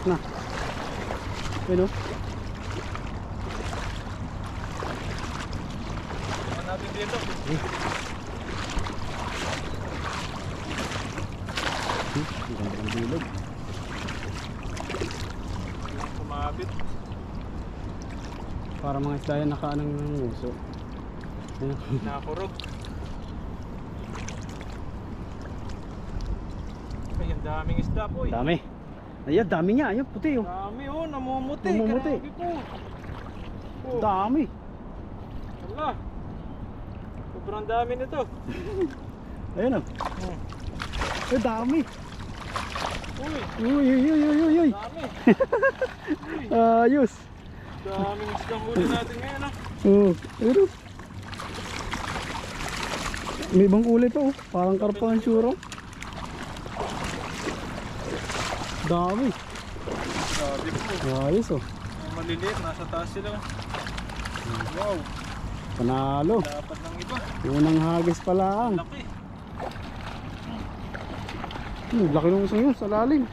na. Ayun oh. Natin dito. Ang ganda ng bilog. Kumabit. Para mga isda yan nakaanang nguso. Ayun. Nakakurog. Ay, ang daming isda po eh. Dami. Ayan, dami niya. Ayun, puti oh. Dami oh, namumuti. Namumuti. Grabe po. Oh, Dami. wala. Sobrang dami nito. Ayun oh. Oh. Ay, dami. Uy, Uy, uy, uy, uy, uy, uy. dami. Ayos. Daming isdang huli natin ngayon ah. Oh, ayun oh. May ibang kulay pa oh. Parang karpa ang suro. Dami. Grabe po. Ayos oh. Ang maliliit, nasa taas sila. Wow, Panalo. dapat ng iba. Unang hagis pa lang. Laki. Laki ng isang yun sa lalim.